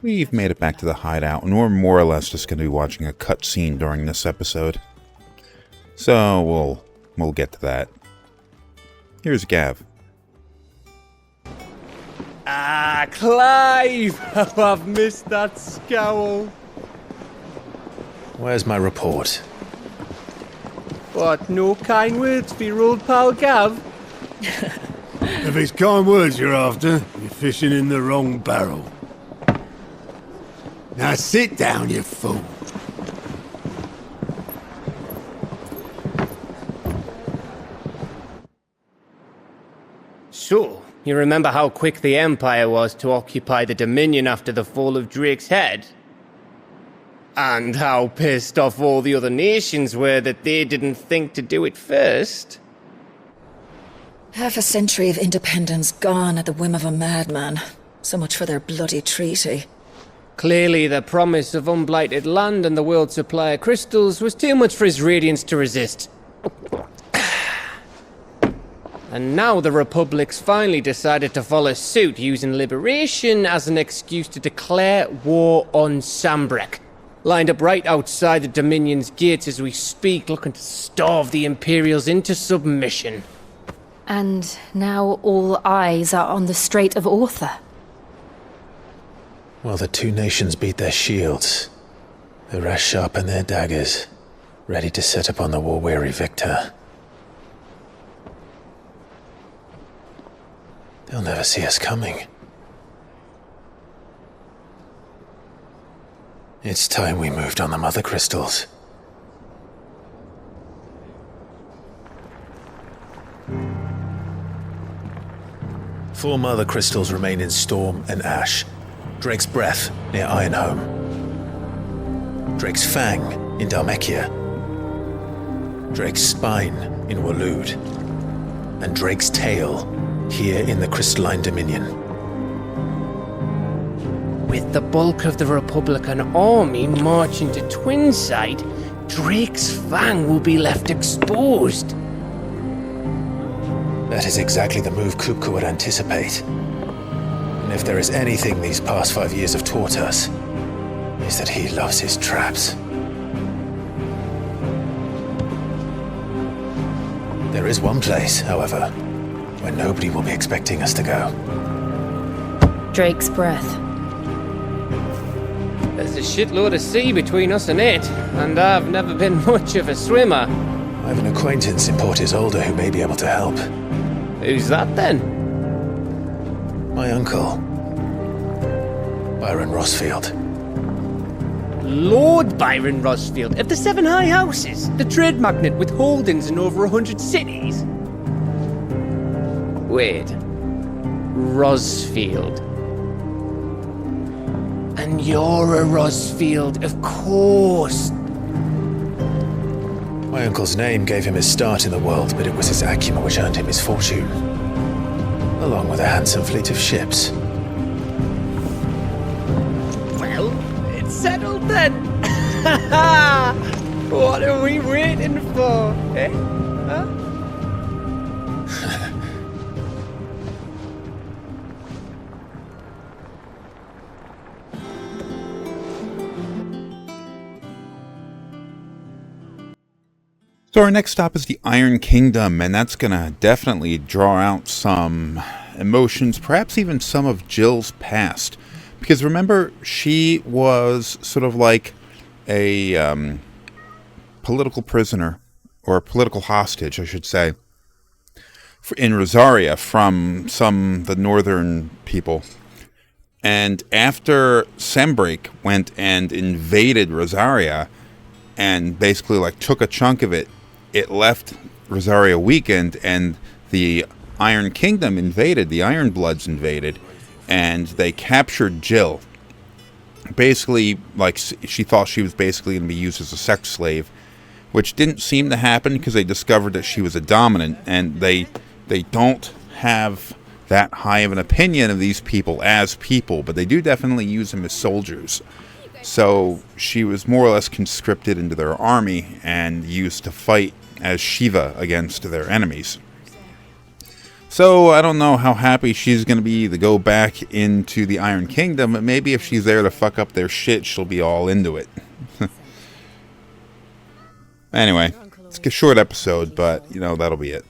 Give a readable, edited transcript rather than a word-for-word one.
We've made it back to the hideout, and we're more or less just going to be watching a cutscene during this episode. So we'll get to that. Here's Gav. Ah, Clive! How I've missed that scowl. Where's my report? What, no kind words for your old pal Gav? If it's kind words you're after, you're fishing in the wrong barrel. Now sit down, you fool. So, you remember how quick the Empire was to occupy the Dominion after the fall of Drake's head? And how pissed off all the other nations were that they didn't think to do it first? Half a century of independence gone at the whim of a madman. So much for their bloody treaty. Clearly, the promise of unblighted land and the world's supply of crystals was too much for his radiance to resist. And now the Republic's finally decided to follow suit, using liberation as an excuse to declare war on Sambrek. Lined up right outside the Dominion's gates as we speak, looking to starve the Imperials into submission. And now all eyes are on the Strait of Author. Well, the two nations beat their shields. The rest sharpen their daggers, ready to set upon the war-weary victor. They'll never see us coming. It's time we moved on the mother crystals. Four mother crystals remain in Storm and Ash. Drake's Breath near Ironhome. Drake's Fang in Dhalmekia. Drake's Spine in Waloed. And Drake's Tail here in the Crystalline Dominion. With the bulk of the Republican army marching to Twinside, Drake's Fang will be left exposed. That is exactly the move Kupka would anticipate. And if there is anything these past 5 years have taught us, is that he loves his traps. There is one place, however, where nobody will be expecting us to go. Drake's Breath. There's a shitload of sea between us and it, and I've never been much of a swimmer. I have an acquaintance in Port Isolde who may be able to help. Who's that then? My uncle, Byron Rosfield. Lord Byron Rosfield of the Seven High Houses, the trade magnate with holdings in over 100 cities. Wait, Rosfield. And you're a Rosfield, of course. My uncle's name gave him his start in the world, but it was his acumen which earned him his fortune, along with a handsome fleet of ships. Well, it's settled then. What are we waiting for, eh? Huh? So our next stop is the Iron Kingdom, and that's going to definitely draw out some emotions, perhaps even some of Jill's past. Because remember, she was sort of like a political prisoner, or a political hostage, I should say, in Rosaria from the northern people. And after Sambrek went and invaded Rosaria and basically like took a chunk of it, it left Rosaria weakened, and the Iron Kingdom invaded, the Iron Bloods invaded, and they captured Jill. Basically, like, she thought she was basically going to be used as a sex slave, which didn't seem to happen because they discovered that she was a dominant, and they don't have that high of an opinion of these people as people, but they do definitely use them as soldiers. So she was more or less conscripted into their army and used to fight as Shiva against their enemies. So I don't know how happy she's going to be to go back into the Iron Kingdom, but maybe if she's there to fuck up their shit, she'll be all into it. Anyway, it's a short episode, but, you know, that'll be it.